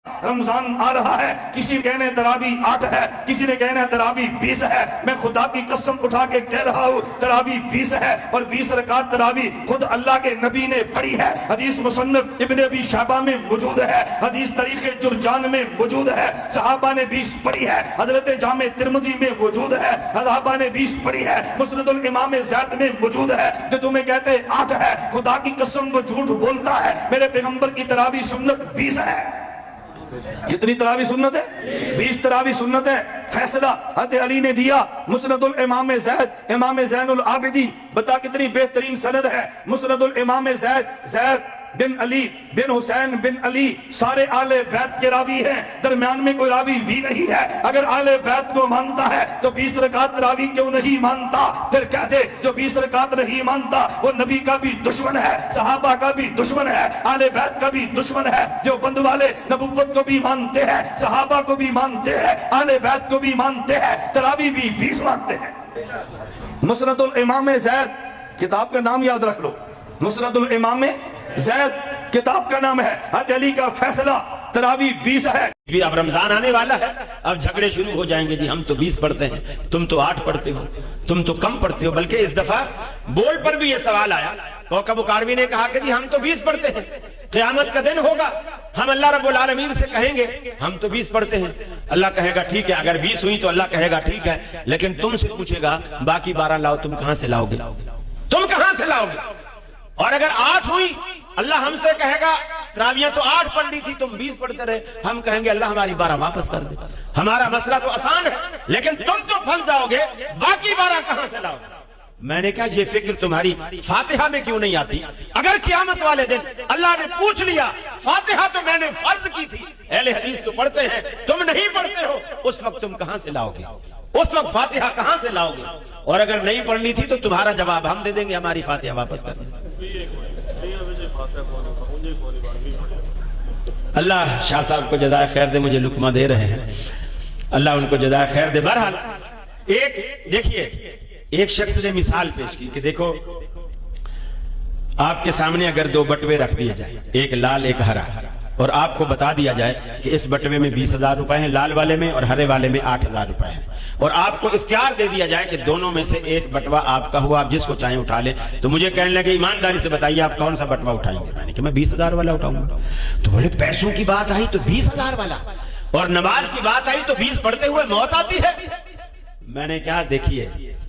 رمضان آ رہا ہے، کسی کہنے تراوی 8 ہے، کسی نے کہنا تراوی 20 ہے، میں خدا کی قسم اٹھا کے کہہ رہا ہوں تراوی 20 ہے، اور 20 رکعت تراوی خود اللہ کے نبی نے پڑھی ہے، حدیث مصنف ابن ابی شیبہ میں موجود ہے، حدیث طریق جرجان میں موجود ہے، صحابہ نے 20 پڑھی ہے، حضرت جامع ترمذی میں موجود ہے، صحابہ نے 20 پڑھی ہے، مسند الامام زید میں موجود ہے، جو تمہیں کہتے 8 ہے، خدا کی قسم وہ جھوٹ بولتا ہے، میرے پیغمبر کی تراوی سنت 20 ہے۔ کتنی تراوی سنت ہے؟ 20 تراوی سنت ہے۔ فیصلہ حضرت علی نے دیا، مسند الامام زید، امام زین العابدین، بتا کتنی بہترین سند ہے، مسند الامام زید بن علی بن حسین بن علی سارے آل بیت کے راوی ہیں، درمیان میں کوئی راوی بھی نہیں ہے۔ اگر آل بیت کو مانتا ہے تو 20 رکعت راوی کیوں نہیں مانتا؟ پھر کہتے جو 20 رکعت نہیں مانتا وہ نبی کا بھی دشمن ہے، صحابہ کا بھی دشمن ہے، آل بیت کا بھی دشمن ہے۔ جو بند والے نبوت کو بھی مانتے ہیں، صحابہ کو بھی مانتے ہیں، آل بیت کو بھی مانتے ہیں، تراوی بھی 20 مانتے ہیں۔ مسند الامام زید کتاب کا نام یاد رکھ لو، مسند الامام زید کتاب کا نام ہے، حضرت علی کا فیصلہ تراوی 20 ہے۔ اب رمضان آنے والا ہے، اب جھگڑے شروع ہو جائیں گے، جی ہم تو 20 پڑھتے ہیں، تم تو 8 پڑھتے ہو، تم تو کم پڑھتے ہو۔ بلکہ اس دفعہ بول پر بھی یہ سوال آیا، کوکب اکاڑوی نے کہا کہ جی ہم تو 20 پڑھتے ہیں، قیامت کا دن ہوگا، ہم اللہ رب العالمین سے کہیں گے ہم تو 20 پڑھتے ہیں، اللہ کہے گا ٹھیک ہے، اگر 20 ہوئی تو اللہ کہے گا ٹھیک ہے، لیکن تم سے پوچھے گا باقی 12 لاؤ، تم کہاں سے لاؤ گے؟ تم کہاں سے لاؤ گے؟ اور اگر 8 ہوئی اللہ ہم سے کہے گا تراویاں تو 8 پڑھ لی تھی، تم 20 پڑھتے رہے، ہم کہیں گے اللہ ہماری 12 واپس کر دے۔ ہمارا مسئلہ تو آسان ہے، لیکن تم تو پھنس جاؤ گے، باقی 12 کہاں سے لاؤ؟ میں نے کہا یہ فکر تمہاری فاتحہ میں کیوں نہیں آتی؟ اگر قیامت والے دن اللہ نے پوچھ لیا فاتحہ تو میں نے فرض کی تھی، اہل حدیث تو پڑھتے ہیں تم نہیں پڑھتے ہو، اس وقت تم کہاں سے لاؤ گے؟ اس وقت فاتحہ کہاں سے لاؤ گے؟ اور اگر نہیں پڑھنی تھی تو تمہارا جواب ہم دے دیں گے، ہماری فاتحہ واپس کر دیں۔ اللہ شاہ صاحب کو جزائے خیر دے، مجھے لقمہ دے رہے ہیں، اللہ ان کو جزائے خیر دے۔ بہرحال دیکھیے ایک شخص نے مثال پیش کی کہ دیکھو آپ کے سامنے اگر 2 بٹوے رکھ دیے جائیں، ایک لال ایک ہرا، اور آپ کو بتا دیا جائے کہ اس بٹوے میں 20,000 روپے ہیں، لال والے میں اور ہرے والے میں 8,000 روپے ہیں، اور آپ کو اختیار دے دیا جائے کہ دونوں میں سے ایک بٹوا آپ کا ہوا، آپ جس کو چاہیں اٹھا لیں، تو مجھے کہنے لگے ایمانداری سے بتائیے آپ کون سا بٹوا اٹھائیں گے؟ میں نے کہا میں 20,000 والا اٹھاؤں گا۔ تو بولے پیسوں کی بات آئی تو 20,000 والا، اور نماز کی بات آئی تو 20 پڑھتے ہوئے موت آتی ہے۔ میں نے کہا دیکھیے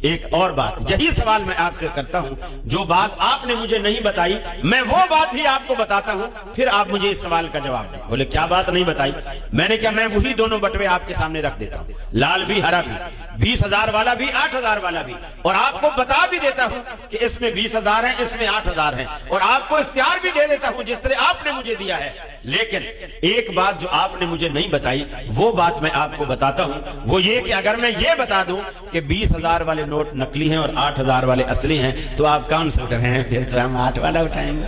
ایک اور بات، یہی سوال میں آپ سے کرتا ہوں، جو بات آپ نے مجھے نہیں بتائی میں وہ بات بھی آپ کو بتاتا ہوں، پھر آپ مجھے اس سوال کا جواب دیں۔ بولے کیا بات نہیں بتائی؟ میں نے کہا میں وہی دونوں بٹوے آپ کے سامنے رکھ دیتا ہوں، لال بھی ہرا بھی، 20,000 والا بھی 8,000 والا بھی، اور آپ کو بتا بھی دیتا ہوں کہ اس میں 20,000 ہیں، اس میں 8,000 ہیں، اور آپ کو اختیار بھی دے دیتا ہوں جس طرح آپ نے مجھے دیا ہے۔ لیکن ایک بات جو آپ نے مجھے نہیں بتائی وہ بات میں آپ کو بتاتا ہوں، وہ یہ کہ اگر میں یہ بتا دوں کہ 20,000 والے نوٹ نقلی ہیں اور 8,000 والے اصلی ہیں تو آپ کون سے اٹھ رہے ہیں؟ پھر تو ہم 8 والا اٹھائیں گے۔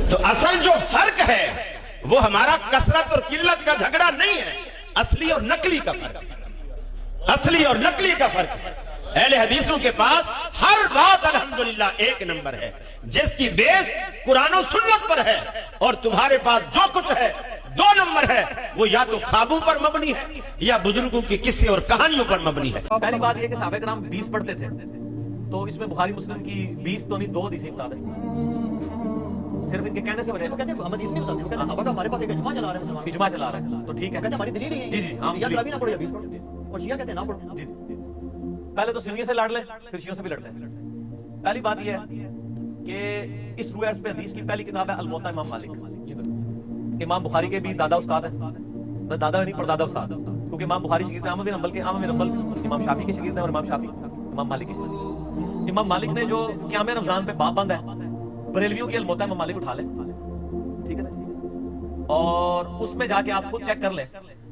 تو اصل جو فرق ہے وہ ہمارا کثرت اور قلت کا جھگڑا نہیں ہے، اصلی اور نقلی کا فرق ہے، اصلی اور نقلی کا فرق ہے۔ اہل حدیثوں کے پاس ہر بات الحمدللہ ایک نمبر ہے، جس کی بیس قرآن و سنت پر ہے، اور تمہارے پاس جو کچھ ہے 2 نمبر ہے، وہ یا تو خوابوں پر مبنی ہے یا بزرگوں کی قصے اور کہانیوں پر مبنی ہے۔ پہلی بات یہ کہ صحابہ کرام 20 پڑھتے تھے، تو اس میں بخاری مسلم کی 20 تو نہیں 2 حدیثیں بتا دیں، صرف ان کے کہنے سے وجہ ہے۔ کہتے ہیں ہم حدیث نہیں بتاتے، کہتے ہیں صحابہ کا ہمارے پاس ایک اجماع چلا رہے ہیں، اجماع چلا رہے ہیں، تو ٹھیک ہے، کہتے ہیں ہماری دلیل ہی جی جی ہم یا تراویح نہ پڑھو یا 20 پڑھو، اور شیعہ کہتے ہیں نہ پڑھو۔ جی پہلے تو سنیوں سے لڑ لیں پھر شیعوں سے بھی لڑتے ہیں۔ پہلی بات یہ ہے کہ اس روح عرض پہ حدیث کی پہلی کتاب ہے الموطا امام مالک۔ امام بخاری کے بھی دادا استاد ہیں، دادا نہیں پردادا استاد، کیونکہ امام بخاری شاگرد احمد بن حنبل کے، احمد بن حنبل امام شافعی کے شاگرد ہیں، اور امام شافعی امام مالک کے شاگرد ہیں۔ امام مالک نے جو قیام رمضان پہ باب بند ہے، بریلویوں کی الموطا امام مالک اٹھا لیں، ٹھیک ہے نا، اور اس میں جا کے آپ خود چیک کر لیں،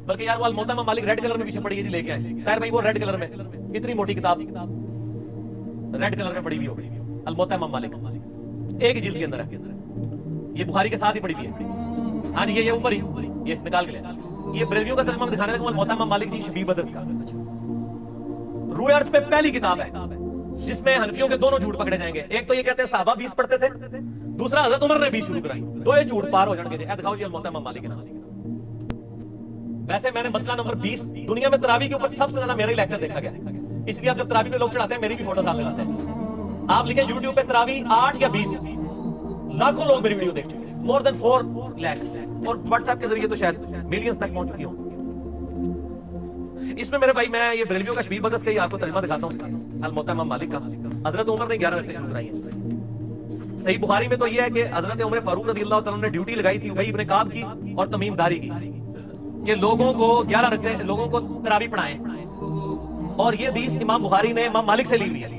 بلکہ یار وہ الموطا امام مالک ریڈ کلر میں پیچھے پڑی ہے جی، لے کے آئے خیر بھائی وہ ریڈ کلر میں اتنی موٹی کتاب ریڈ کلر میں پڑی ہوئی ہوگی الموطا امام مالک، ایک جلد کے اندر ہے، یہ بخاری کے ساتھ ہی پڑی ہوئی ہے۔ ہاں جی یہ اوپر ہی یہ نکال کے لیں، یہ بریلویوں کا ترجمہ دکھانے لگا الموطا امام مالک جی شبیب بدرس کا۔ روح عرض پہ پہلی کتاب ہے جس میں حنفیوں کے دونوں جھوٹ پکڑے جائیں گے، ایک تو یہ کہتے ہیں صحابہ 20 پڑھتے تھے، دوسرا حضرت عمر نے بھی شروع کرائی. دو یہ جھوٹ پار ہو جان گے. دکھاؤ جی الموتا امام مالک کے نام. ویسے میں نے مسئلہ نمبر 20 دنیا میں تراویح کے اوپر سب سے زیادہ میرے لیکچر دیکھا گیا, اس لیے اب جب تراویح پہ لوگ چڑھاتے ہیں میری بھی فوٹو سامنے لاتے ہیں. آپ لکھیں یوٹیوب پہ تراویح 8 یا 20, لاکھوں لوگ میری ویڈیو دیکھ چکے ہیں, مور دین 4 لاکھ, اور واٹس ایپ کے ذریعے تو شاید ملینز تک پہنچ چکی ہوں. اس میں میرے بھائی میں یہ بریلویوں کا شبیر بدس کا ہی آپ کو ترجمہ دکھاتا ہوں الموتا امام مالک کا. حضرت عمر نے 11 رکعتیں شروع کرائی ہیں. صحیح بخاری میں تو یہ ہے کہ حضرت عمر فاروق رضی اللہ تعالیٰ نے ڈیوٹی لگائی تھی ابی ابن کعب کی اور تمیم داری کی کہ لوگوں کو 11 رکعتیں لوگوں کو تراویح پڑھائیں, اور یہ حدیث امام بخاری نے امام مالک سے لی ہوئی ہے.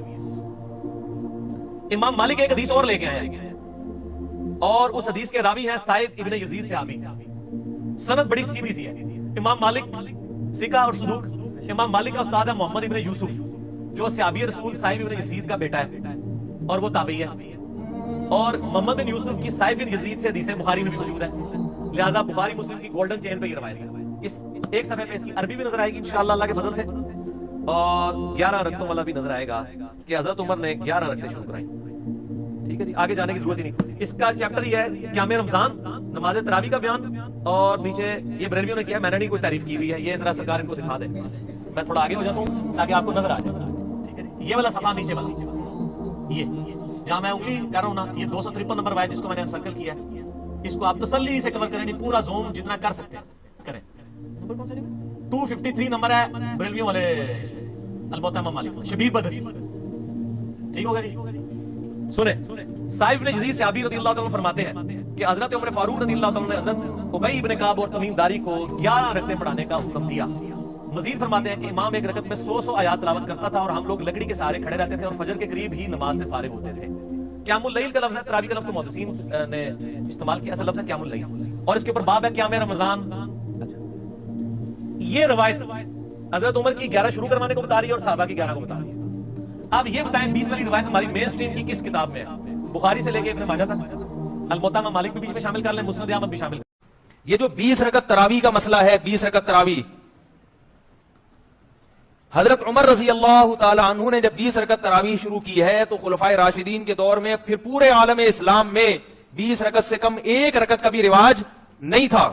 امام مالک ایک حدیث اور لے کے آئے ہیں اور اس حدیث کے راوی ہیں سائب ابن یزید صحابی. سند بڑی سیدھی سی ہے. امام مالک ثقہ اور صدوق. امام مالک کا استاد ہے محمد ابن یوسف جو صحابی رسول سائب ابن یزید کا بیٹا ہے اور وہ تابعی ہے, اور محمد بن یوسف کی سائب بن یزید سے حدیث بخاری میں بھی موجود ہے. لہذا بخاری مسلم کی گولڈن چین پہ یہ روایت ہے. اس ایک صفحے پہ اس کی عربی بھی نظر آئے گی انشاءاللہ اللہ کے فضل سے, اور 11 رکعتوں والا بھی نظر آئے گا کہ حضرت عمر نے 11 رکعتیں شروع کرائی. ٹھیک ہے جی, آگے جانے کی ضرورت ہی نہیں. اس کا چیپٹر یہ ہے قیام رمضان, نماز تراویح کا بیان, اور نیچے یہ بریلویوں نے کیا, میں نے نہیں کوئی تعریف کی ہوئی ہے, یہ ذرا سرکار ان کو دکھا دے. میں تھوڑا آگے ہو جاتا ہوں تاکہ آپ کو نظر آ جائے. ٹھیک ہے, یہ والا صفحہ نیچے والا, یہ جہاں میں انگلی کر رہا ہوں نا, یہ 253 نمبر روایت جس کو میں نے انسرکل کیا ہے, اس کو آپ تسلی سے کور کریں, پورا زوم جتنا کر سکتے ہیں کریں. 253 نمبر ہے بریلویوں والے اس میں الموتا امام مالک شبیر بدس. ٹھیک ہوگا جی, سنیں. سائب بن یزید صحابی رضی اللہ تعالیٰ فرماتے ہیں کہ حضرت عمر فاروق رضی اللہ تعالیٰ نے حضرت ابی ابن کعب اور تمیم داری کو 11 رکعتیں پڑھانے کا حکم دیا. مزید فرماتے ہیں کہ امام ایک رکعت میں 100 آیات تلاوت کرتا تھا اور ہم لوگ لکڑی کے سہارے کھڑے رہتے تھے اور فجر کے قریب ہی نماز سے فارغ ہوتے تھے. قیام اللیل کا لفظ ہے, تراویح کا لفظ تو محدثین نے استعمال کیا, اصل لفظ ہے قیام اللیل, اور اس کے اوپر باب ہے قیام رمضان. یہ روایت حضرت عمر کی 11 شروع کروانے کو بتا رہی ہے اور صحابہ کی 11 کو بتا رہی ہے. اب یہ بتائیں 20 والی روایت ہماری مین سٹریم کی کس کتاب میں ہے؟ بخاری سے لے کے ابن ماجہ تک. الموتا امام مالک بھی بیچ میں شامل کر لیں, مسند احمد بھی شامل کر لیں. یہ جو 20 رکعت تراویح کا مسئلہ ہے, 20 رکعت تراویح, حضرت عمر رضی اللہ تعالی عنہ نے جب 20 رکعت تراویح شروع کی ہے تو خلفائے راشدین کے دور میں پھر پورے عالم اسلام میں 20 رکعت سے کم ایک رکعت کا بھی رواج نہیں تھا.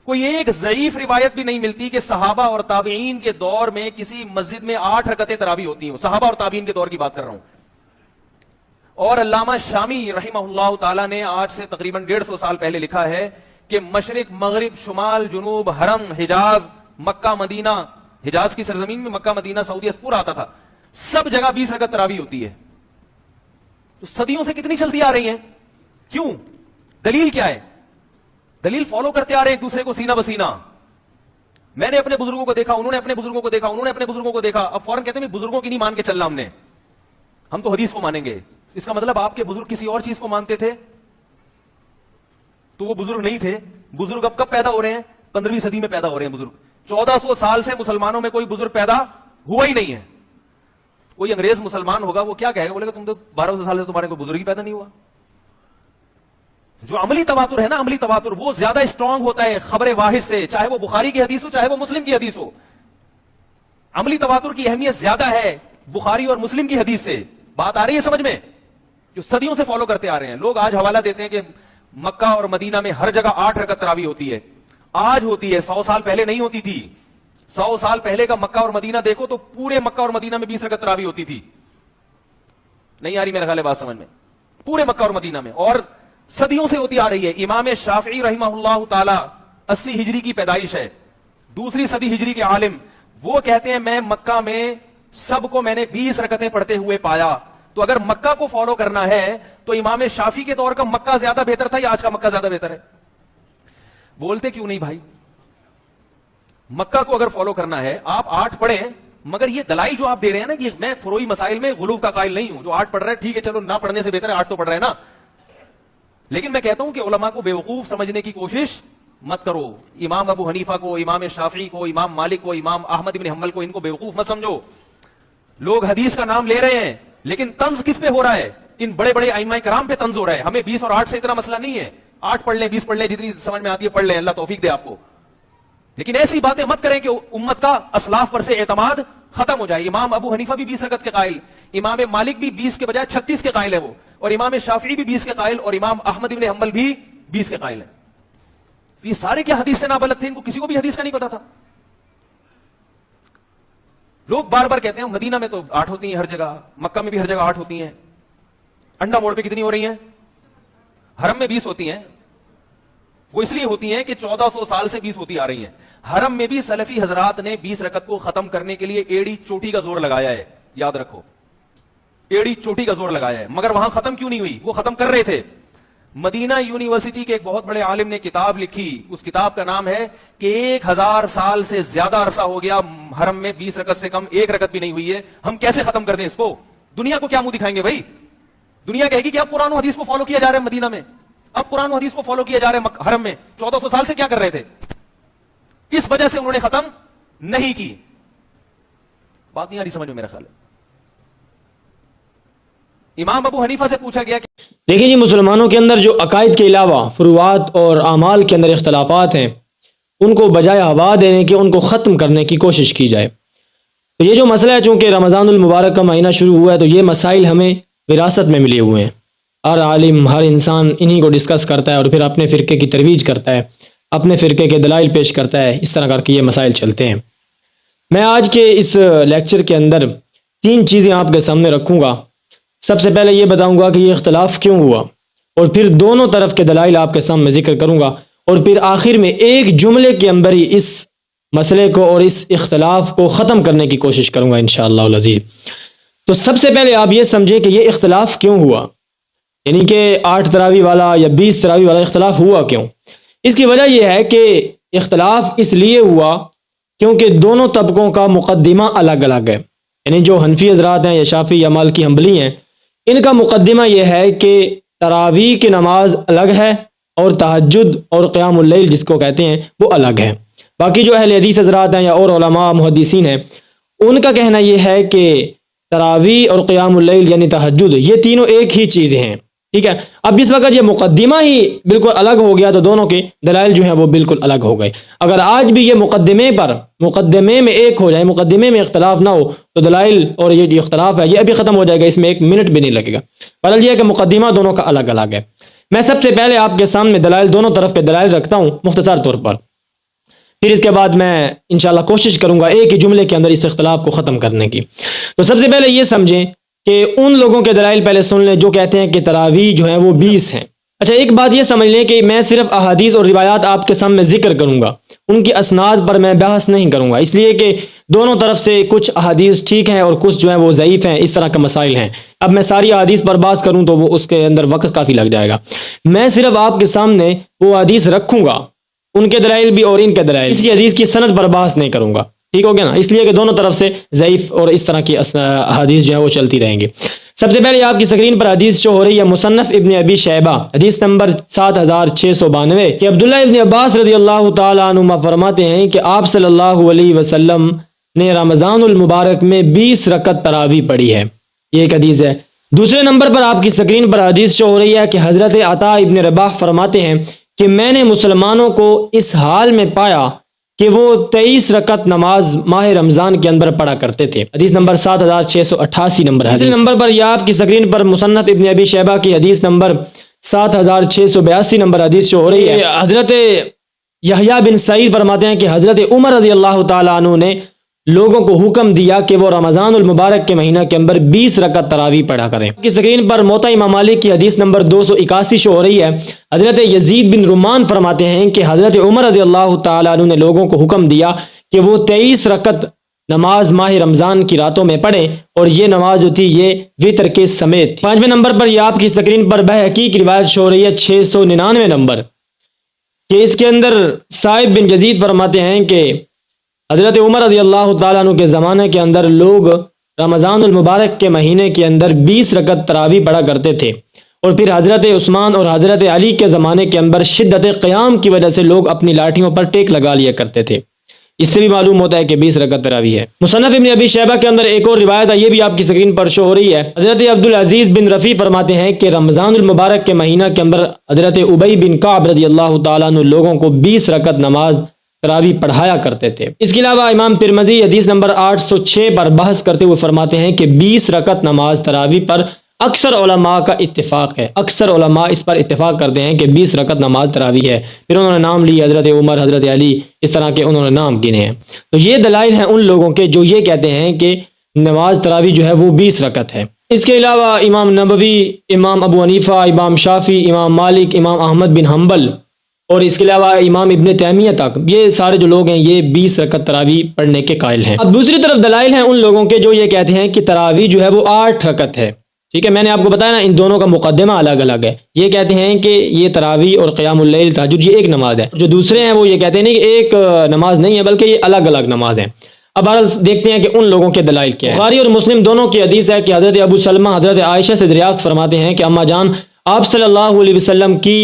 کوئی ایک ضعیف روایت بھی نہیں ملتی کہ صحابہ اور تابعین کے دور میں کسی مسجد میں 8 رکعتیں تراویح ہوتی ہیں. صحابہ اور تابعین کے دور کی بات کر رہا ہوں. اور علامہ شامی رحمہ اللہ تعالی نے آج سے تقریباً 150 سال پہلے لکھا ہے کہ مشرق, مغرب, شمال, جنوب, حرم, حجاز, مکہ, مدینہ, حجاز کی سرزمین میں مکہ, مدینہ, سعودیہ پورا آتا تھا, سب جگہ 20 رکعت تراویح ہوتی ہے. تو صدیوں سے کتنی چلتی آ رہی ہیں, کیوں, دلیل کیا ہے؟ دلیل فالو کرتے آ رہے ہیں ایک دوسرے کو سینہ بسینہ. میں نے اپنے بزرگوں کو دیکھا, انہوں نے اپنے بزرگوں کو دیکھا, انہوں نے اپنے بزرگوں کو دیکھا. اب فوراً کہتے ہیں بزرگوں کی نہیں مان کے چلنا, ہم تو حدیث کو مانیں گے. اس کا مطلب آپ کے بزرگ کسی اور چیز کو مانتے تھے تو وہ بزرگ نہیں تھے. بزرگ اب کب پیدا ہو رہے ہیں؟ 15ویں صدی میں پیدا ہو رہے ہیں بزرگ. 1400 سال سے مسلمانوں میں کوئی بزرگ پیدا ہوا ہی نہیں ہے. کوئی انگریز مسلمان ہوگا وہ کیا کہے گا, بولے گا تم تو 1200 سال سے تمہارے کوئی بزرگ ہی پیدا نہیں ہوا. جو عملی تواتر ہے نا, عملی تواتر وہ زیادہ اسٹرانگ ہوتا ہے خبر واحد سے, چاہے وہ بخاری کی حدیث ہو چاہے وہ مسلم کی حدیث ہو. عملی تواتر کی اہمیت زیادہ ہے بخاری اور مسلم کی حدیث سے. بات آ رہی ہے سمجھ میں؟ جو صدیوں سے فالو کرتے آ رہے ہیں لوگ. آج حوالہ دیتے ہیں کہ مکہ اور مدینہ میں ہر جگہ 8 رکعت تراویح ہوتی ہے. آج ہوتی ہے, 100 سال پہلے نہیں ہوتی تھی. 100 سال پہلے کا مکہ اور مدینہ دیکھو تو پورے مکہ اور مدینہ میں 20 رکعت تراویح ہوتی تھی. نہیں آ رہی میرا خیال ہے بات سمجھ میں؟ پورے مکہ اور مدینہ میں, اور صدیوں سے ہوتی آ رہی ہے. امام شافعی رحمہ اللہ تعالی 80 ہجری کی پیدائش ہے, 2 صدی ہجری کے عالم. وہ کہتے ہیں میں مکہ میں سب کو میں نے 20 رکعتیں پڑھتے ہوئے پایا. تو اگر مکہ کو فالو کرنا ہے تو امام شافعی کے دور کا مکہ زیادہ بہتر تھا یا آج کا مکہ زیادہ بہتر ہے؟ بولتے کیوں نہیں بھائی؟ مکہ کو اگر فالو کرنا ہے آپ 8 پڑھیں, مگر یہ دلائی جو آپ دے رہے ہیں نا کہ میں فروئی مسائل میں غلو کا قائل نہیں ہوں. جو 8 پڑھ رہا ہے ٹھیک ہے, چلو نہ پڑھنے سے بہتر ہے 8 تو پڑھ رہے ہیں نا. لیکن میں کہتا ہوں کہ علماء کو بیوقوف سمجھنے کی کوشش مت کرو. امام ابو حنیفہ کو, امام شافعی کو, امام مالک کو, امام احمد بن حنبل کو, ان کو بیوقوف مت سمجھو. لوگ حدیث کا نام لے رہے ہیں لیکن طنز کس پہ ہو رہا ہے؟ ان بڑے بڑے ائمہ کرام پہ طنز ہو رہا ہے. ہمیں 20 اور 8 سے اتنا مسئلہ نہیں ہے. 8 پڑھ لیں, 20 پڑھ لیں, جتنی سمجھ میں آتی ہے پڑھ لیں, اللہ توفیق دے آپ کو. لیکن ایسی باتیں مت کریں کہ امت کا اسلاف پر سے اعتماد ختم ہو جائے. امام ابو حنیفہ بھی 20 رکعت کے قائل, امام مالک بھی 20 کے بجائے 36 کے قائل ہے وہ, اور امام شافعی بھی 20 کے قائل, اور امام احمد ابن حنبل بھی 20 کے قائل ہے. یہ سارے کیا حدیث سے نابلد تھے؟ ان کو کسی کو بھی حدیث کا نہیں پتا تھا. لوگ بار بار کہتے ہیں مدینہ میں تو 8 ہوتی ہیں ہر جگہ, مکہ میں بھی ہر جگہ 8 ہوتی ہیں, انڈا موڑ پہ کتنی ہو رہی ہیں؟ حرم میں 20 ہوتی ہیں. وہ اس لیے ہوتی ہیں کہ 1400 سال سے 20 ہوتی آ رہی ہیں. حرم میں بھی سلفی حضرات نے 20 رکعت کو ختم کرنے کے لیے ایڑی چوٹی کا زور لگایا ہے, یاد رکھو, ایڑی چوٹی کا زور لگایا ہے. مگر وہاں ختم کیوں نہیں ہوئی؟ وہ ختم کر رہے تھے. مدینہ یونیورسٹی کے ایک بہت بڑے عالم نے کتاب لکھی, اس کتاب کا نام ہے کہ 1000 سال سے زیادہ عرصہ ہو گیا حرم میں 20 رکعت سے کم 1 رکعت بھی نہیں ہوئی ہے, ہم کیسے ختم کر دیں اس کو؟ دنیا کو کیا منہ دکھائیں گے بھائی؟ دنیا کہے گی کہ اب قرآن و حدیث کو فالو کیا جا رہا ہے مدینہ میں, اب قرآن و حدیث کو فالو کیا جا رہا ہے حرم میں. 1400 سال سے کیا کر رہے تھے؟ اس وجہ سے انہوں نے ختم نہیں کی. بات نہیں آ رہی سمجھ میں میرا خیال ہے. امام ابو حنیفہ سے پوچھا گیا کہ دیکھیں جی, مسلمانوں کے اندر جو عقائد کے علاوہ فروعات اور اعمال کے اندر اختلافات ہیں, ان کو بجائے ہوا دینے کے ان کو ختم کرنے کی کوشش کی جائے. تو یہ جو مسئلہ ہے, چونکہ رمضان المبارک کا مہینہ شروع ہوا ہے, تو یہ مسائل ہمیں وراثت میں ملے ہوئے ہیں. ہر عالم, ہر انسان انہی کو ڈسکس کرتا ہے اور پھر اپنے فرقے کی ترویج کرتا ہے, اپنے فرقے کے دلائل پیش کرتا ہے. اس طرح کر کے یہ مسائل چلتے ہیں. میں آج کے اس لیکچر کے اندر 3 چیزیں آپ کے سامنے رکھوں گا. سب سے پہلے یہ بتاؤں گا کہ یہ اختلاف کیوں ہوا, اور پھر دونوں طرف کے دلائل آپ کے سامنے ذکر کروں گا, اور پھر آخر میں ایک جملے کے اندر ہی اس مسئلے کو اور اس اختلاف کو ختم کرنے کی کوشش کروں گا انشاءاللہ العزیز. تو سب سے پہلے آپ یہ سمجھیں کہ یہ اختلاف کیوں ہوا, یعنی کہ 8 تراویح والا یا 20 تراویح والا اختلاف ہوا کیوں. اس کی وجہ یہ ہے کہ اختلاف اس لیے ہوا کیونکہ دونوں طبقوں کا مقدمہ الگ الگ ہے. یعنی جو حنفی حضرات ہیں یا شافعی یا مالکی حنبلی ہیں, ان کا مقدمہ یہ ہے کہ تراویح کی نماز الگ ہے اور تہجد اور قیام اللیل جس کو کہتے ہیں وہ الگ ہے. باقی جو اہل حدیث حضرات ہیں یا اور علماء محدثین ہیں, ان کا کہنا یہ ہے کہ تراویح اور قیام اللیل یعنی تہجد یہ تینوں ایک ہی چیزیں ہیں. ٹھیک ہے, اب اس وقت یہ مقدمہ ہی بالکل الگ ہو گیا تو دونوں کے دلائل جو ہیں وہ بالکل الگ ہو گئے. اگر آج بھی یہ مقدمے میں ایک ہو جائے, مقدمے میں اختلاف نہ ہو, تو دلائل اور یہ جو اختلاف ہے یہ ابھی ختم ہو جائے گا, اس میں 1 منٹ بھی نہیں لگے گا. بدل یہ ہے کہ مقدمہ دونوں کا الگ الگ ہے. میں سب سے پہلے آپ کے سامنے دلائل, دونوں طرف کے دلائل رکھتا ہوں مختصر طور پر, پھر اس کے بعد میں انشاءاللہ کوشش کروں گا ایک ہی جملے کے اندر اس اختلاف کو ختم کرنے کی. تو سب سے پہلے یہ سمجھیں کہ ان لوگوں کے دلائل پہلے سن لیں جو کہتے ہیں کہ تراویح جو ہیں وہ 20 ہیں. اچھا, ایک بات یہ سمجھ لیں کہ میں صرف احادیث اور روایات آپ کے سامنے ذکر کروں گا, ان کی اسناد پر میں بحث نہیں کروں گا, اس لیے کہ دونوں طرف سے کچھ احادیث ٹھیک ہیں اور کچھ جو ہیں وہ ضعیف ہیں, اس طرح کا مسائل ہیں. اب میں ساری احادیث پر بحث کروں تو وہ اس کے اندر وقت کافی لگ جائے گا. میں صرف آپ کے سامنے وہ حدیث رکھوں گا, ان کے دلائل بھی اور ان کے دلائل, اسی حدیث کی سند پر بحث نہیں کروں گا. ٹھیک ہو گیا نا, اس لیے کہ دونوں طرف سے ضعیف اور اس طرح کی حدیث جو ہے وہ چلتی رہیں گی. سب سے پہلے آپ کی سکرین پر حدیث شو ہو رہی ہے مصنف ابن ابی شیبہ, حدیث نمبر 7692, کہ عبداللہ ابن عباس رضی اللہ تعالی عنہما فرماتے ہیں کہ آپ صلی اللہ علیہ وسلم نے رمضان المبارک میں 20 رکعت تراویح پڑھی ہے. یہ ایک حدیث ہے. دوسرے نمبر پر آپ کی سکرین پر حدیث شو ہو رہی ہے کہ حضرت عطا ابن رباح فرماتے ہیں کہ میں نے مسلمانوں کو اس حال میں پایا کہ وہ 23 رکعت نماز ماہ رمضان کے اندر پڑھا کرتے تھے. حدیث نمبر 7688 نمبر حدیث. تیسرے نمبر پر یہ آپ کی سکرین پر مصنف ابن ابی شیبہ کی حدیث نمبر 7682 نمبر حدیث شو ہو رہی ہے. حضرت یحییٰ بن سعید فرماتے ہیں کہ حضرت عمر رضی اللہ تعالیٰ عنہ نے لوگوں کو حکم دیا کہ وہ رمضان المبارک کے مہینہ کے اندر 20 رکعت تراویح پڑھا کریں. کی سکرین پر موطا امام مالک کی حدیث نمبر 281 شو ہو رہی ہے. حضرت یزید بن رومان فرماتے ہیں کہ حضرت عمر رضی اللہ تعالیٰ عنہ نے لوگوں کو حکم دیا کہ وہ 23 رکعت نماز ماہ رمضان کی راتوں میں پڑھیں, اور یہ نماز جو تھی یہ وتر کے سمیت تھی. 5ویں نمبر پر یہ آپ کی سکرین پر بہقی کی روایت شو ہو رہی ہے 699 نمبر, کہ اس کے اندر صاحب بن یزید فرماتے ہیں کہ حضرت عمر رضی اللہ تعالیٰ عنہ کے زمانے کے اندر لوگ رمضان المبارک کے مہینے کے اندر 20 رکعت تراویح پڑھا کرتے تھے, اور پھر حضرت عثمان اور حضرت علی کے زمانے کے اندر شدت قیام کی وجہ سے لوگ اپنی لاٹھیوں پر ٹیک لگا لیا کرتے تھے. اس سے بھی معلوم ہوتا ہے کہ 20 رکعت تراویح ہے. مصنف ابن ابی شیبہ کے اندر ایک اور روایت ہے, یہ بھی آپ کی سکرین پر شو ہو رہی ہے. حضرت عبدالعزیز بن رفیع فرماتے ہیں کہ رمضان المبارک کے مہینہ کے اندر حضرت ابی بن کعب رضی اللہ تعالیٰ عنہ لوگوں کو 20 رکعت نماز تراویح پڑھایا کرتے تھے۔ اس کے علاوہ امام ترمذی حدیث نمبر 806 پر بحث کرتے ہوئے فرماتے ہیں کہ 20 رکعت نماز تراویح پر اکثر علماء کا اتفاق ہے، اکثر علماء اس پر اتفاق کرتے ہیں کہ 20 رکعت نماز تراویح ہے۔ پھر انہوں نے نام لی حضرت عمر، حضرت علی، اس طرح کے انہوں نے نام گنے ہیں۔ تو یہ دلائل ہیں ان لوگوں کے جو یہ کہتے ہیں کہ نماز تراویح جو ہے وہ 20 رکعت ہے۔ اس کے علاوہ امام نبوی، امام ابو حنیفہ، امام شافعی، امام مالک، امام احمد بن حنبل اور اس کے علاوہ امام ابن تیمیہ تک، یہ سارے جو لوگ ہیں یہ 20 رکعت تراویح پڑھنے کے قائل ہیں۔ اب دوسری طرف دلائل ہیں ان لوگوں کے جو یہ کہتے ہیں کہ تراویح جو ہے وہ 8 رکعت ہے۔ ٹھیک ہے، میں نے آپ کو بتایا نا ان دونوں کا مقدمہ الگ الگ ہے۔ یہ کہتے ہیں کہ یہ تراویح اور قیام اللیل تہجد یہ ایک نماز ہے، جو دوسرے ہیں وہ یہ کہتے ہیں کہ ایک نماز نہیں ہے بلکہ یہ الگ الگ نماز ہیں۔ اب بہرحال دیکھتے ہیں کہ ان لوگوں کے دلائل کیا ہے۔ بخاری اور مسلم دونوں کی حدیث ہے کہ حضرت ابو سلمہ حضرت عائشہ سے دریافت فرماتے ہیں کہ اماں جان آپ صلی اللہ علیہ وسلم کی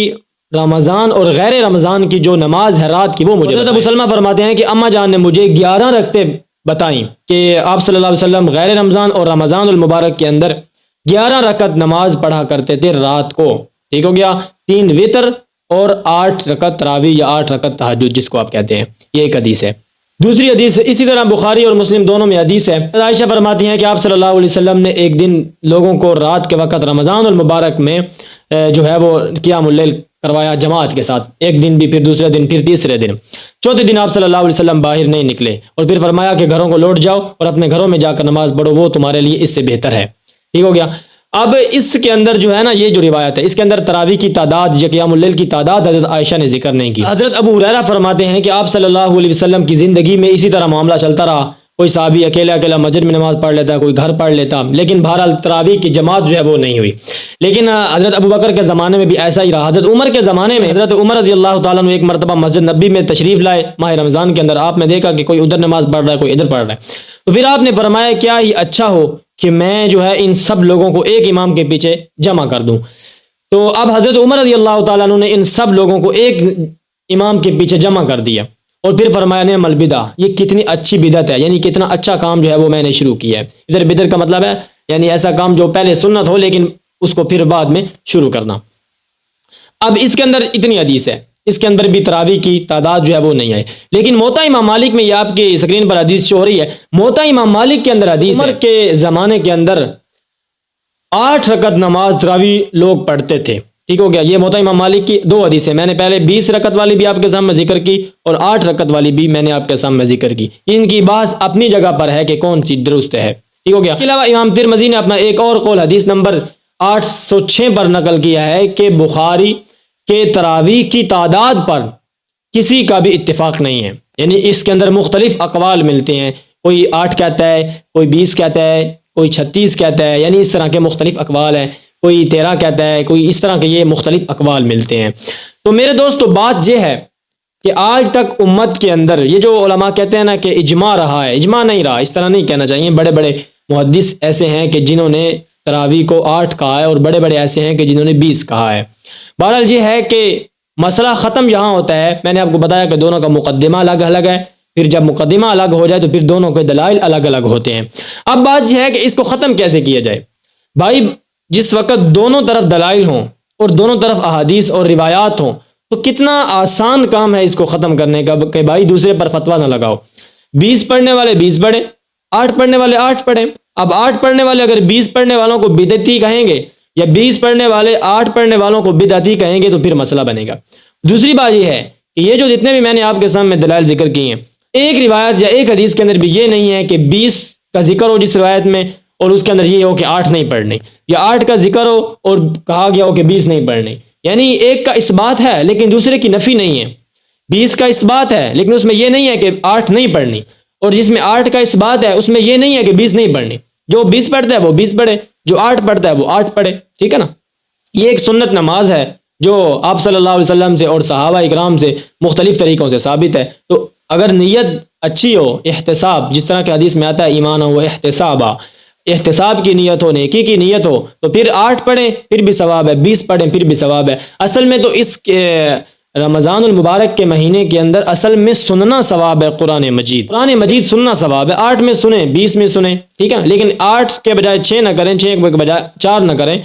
رمضان اور غیر رمضان کی جو نماز ہے رات کی وہ مجھے حضرت ابو سلمہ فرماتے ہیں کہ اماں جان نے مجھے 11 رکعتیں بتائیں کہ آپ صلی اللہ علیہ وسلم غیر رمضان اور رمضان المبارک کے اندر 11 رکعت نماز پڑھا کرتے تھے رات کو۔ ٹھیک ہو گیا، 3 وتر اور 8 رکعت تراویح یا 8 رکعت تہجد جس کو آپ کہتے ہیں، یہ ایک حدیث ہے۔ دوسری حدیث اسی طرح بخاری اور مسلم دونوں میں حدیث ہے، عائشہ فرماتی ہیں کہ آپ صلی اللہ علیہ وسلم نے ایک دن لوگوں کو رات کے وقت رمضان المبارک میں جو ہے وہ قیام اللیل کروایا جماعت کے ساتھ، ایک دن بھی، پھر دوسرے دن، پھر تیسرے دن، چوتھے دن آپ صلی اللہ علیہ وسلم باہر نہیں نکلے اور پھر فرمایا کہ گھروں کو لوٹ جاؤ اور اپنے گھروں میں جا کر نماز پڑھو، وہ تمہارے لیے اس سے بہتر ہے۔ ٹھیک ہو گیا۔ اب اس کے اندر جو ہے نا یہ جو روایت ہے اس کے اندر تراویح کی تعداد یا قیام اللیل کی تعداد حضرت عائشہ نے ذکر نہیں کی۔ حضرت ابو ہریرہ فرماتے ہیں کہ آپ صلی اللہ علیہ وسلم کی زندگی میں اسی طرح معاملہ چلتا رہا، کوئی صحابی اکیلا اکیلا مسجد میں نماز پڑھ لیتا، کوئی گھر پڑھ لیتا، لیکن بہرحال تراویح کی جماعت جو ہے وہ نہیں ہوئی۔ لیکن حضرت ابو بکر کے زمانے میں بھی ایسا ہی رہا۔ حضرت عمر کے زمانے میں حضرت عمر رضی اللہ تعالیٰ عنہ ایک مرتبہ مسجد نبی میں تشریف لائے ماہ رمضان کے اندر، آپ نے دیکھا کہ کوئی ادھر نماز پڑھ رہا ہے، کوئی ادھر پڑھ رہا ہے، تو پھر آپ نے فرمایا کیا ہی اچھا ہو کہ میں جو ہے ان سب لوگوں کو ایک امام کے پیچھے جمع کر دوں۔ تو اب حضرت عمر رضی اللہ تعالیٰ عنہ نے ان سب لوگوں کو ایک امام کے پیچھے جمع کر دیا اور پھر فرمایا نعم البدع، یہ کتنی اچھی بدعت ہے، یعنی کتنا اچھا کام جو ہے وہ میں نے شروع کیا ہے۔ ادھر بدعت کا مطلب ہے یعنی ایسا کام جو پہلے سنت ہو لیکن اس کو پھر بعد میں شروع کرنا۔ اب اس کے اندر اتنی حدیث ہے، اس کے اندر بھی تراویح کی تعداد جو ہے وہ نہیں آئی، لیکن موطا امام مالک میں یہ آپ کی اسکرین پر حدیث شو ہو رہی ہے، موطا امام مالک کے اندر حدیث عمر کے زمانے کے اندر 8 رکعت نماز تراویح لوگ پڑھتے تھے۔ ٹھیک ہو گیا، یہ موطا امام مالک کی 2 حدیث ہے، میں نے پہلے 20 رکعت والی بھی آپ کے سامنے ذکر کی اور 8 رکعت والی بھی میں نے آپ کے سامنے ذکر کی۔ ان کی بحث اپنی جگہ پر ہے کہ کون سی درست ہے۔ ٹھیک ہو گیا۔ اس کے علاوہ امام ترمذی نے اپنا ایک اور قول حدیث نمبر 806 پر نقل کیا ہے کہ بخاری کے تراویح کی تعداد پر کسی کا بھی اتفاق نہیں ہے، یعنی اس کے اندر مختلف اقوال ملتے ہیں، کوئی 8 کہتا ہے، کوئی 20 کہتا ہے، کوئی 36 کہتا ہے، یعنی اس طرح کے مختلف اقوال ہیں، کوئی 13 کہتا ہے، کوئی اس طرح کے یہ مختلف اقوال ملتے ہیں۔ تو میرے دوستو بات یہ ہے کہ آج تک امت کے اندر یہ جو علماء کہتے ہیں نا کہ اجماع رہا ہے، اجماع نہیں رہا، اس طرح نہیں کہنا چاہیے۔ بڑے بڑے محدث ایسے ہیں کہ جنہوں نے تراویح کو 8 کہا ہے اور بڑے بڑے ایسے ہیں کہ جنہوں نے 20 کہا ہے۔ بہرحال یہ ہے کہ مسئلہ ختم یہاں ہوتا ہے، میں نے آپ کو بتایا کہ دونوں کا مقدمہ الگ الگ ہے، پھر جب مقدمہ الگ ہو جائے تو پھر دونوں کے دلائل الگ الگ ہوتے ہیں۔ اب بات یہ ہے کہ اس کو ختم کیسے کیا جائے؟ بھائی جس وقت دونوں طرف دلائل ہوں اور دونوں طرف احادیث اور روایات ہوں تو کتنا آسان کام ہے اس کو ختم کرنے کا کہ بھائی دوسرے پر فتویٰ نہ لگاؤ۔ 20 پڑھنے والے 20 پڑھیں، 8 پڑھنے والے 8 پڑھیں۔ اب 8 پڑھنے والے اگر 20 پڑھنے والوں کو بدعتی کہیں گے یا 20 پڑھنے والے 8 پڑھنے والوں کو بدعتی کہیں گے تو پھر مسئلہ بنے گا۔ دوسری بات یہ ہے کہ یہ جو جتنے بھی میں نے آپ کے سامنے دلائل ذکر کی ہیں، ایک روایت یا ایک حدیث کے اندر بھی یہ نہیں ہے کہ 20 کا ذکر ہو جس روایت میں اور اس کے اندر یہ ہو کہ 8 نہیں پڑھنے، یا 8 کا ذکر ہو اور کہا گیا ہو کہ 20 نہیں پڑھنے، یعنی ایک کا اس بات ہے لیکن دوسرے کی نفی نہیں ہے۔ 20 کا اس بات ہے لیکن اس میں یہ نہیں ہے کہ 8 نہیں پڑھنی، اور جس میں 8 کا اس بات ہے اس میں یہ نہیں ہے کہ 20 نہیں پڑھنی۔ جو 20 پڑھتا ہے وہ 20 پڑھے، جو 8 پڑھتا ہے وہ 8 پڑھے، ٹھیک ہے نا۔ یہ ایک سنت نماز ہے جو آپ صلی اللہ علیہ وسلم سے اور صحابہ اکرام سے مختلف طریقوں سے ثابت ہے۔ تو اگر نیت اچھی ہو، احتساب، جس طرح کہ حدیث میں آتا ہے ایمان ہو احتسابا، احتساب کی نیت ہو، نیکی کی نیت ہو تو پھر 8 پڑھیں پھر بھی ثواب ہے، 20 پڑھیں پھر بھی ثواب ہے۔ اصل میں تو اس رمضان المبارک کے مہینے کے اندر اصل میں سننا ثواب ہے، قرآن مجید سننا ثواب ہے۔ 8 میں سنیں، 20 میں سنیں، ٹھیک ہے، لیکن 8 کے بجائے 6 نہ کریں، 6 کے بجائے 4 نہ کریں،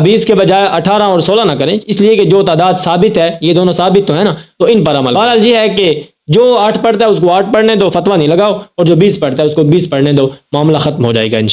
20 کے بجائے 18 اور 16 نہ کریں، اس لیے کہ جو تعداد ثابت ہے، یہ دونوں ثابت تو ہے نا، تو ان پر عمل۔ بہرحال یہ ہے کہ جو 8 پڑھتا ہے اس کو 8 پڑھنے دو، فتویٰ نہیں لگاؤ، اور جو 20 پڑھتا ہے اس کو 20 پڑھنے دو، معاملہ ختم ہو جائے گا انشاءاللہ۔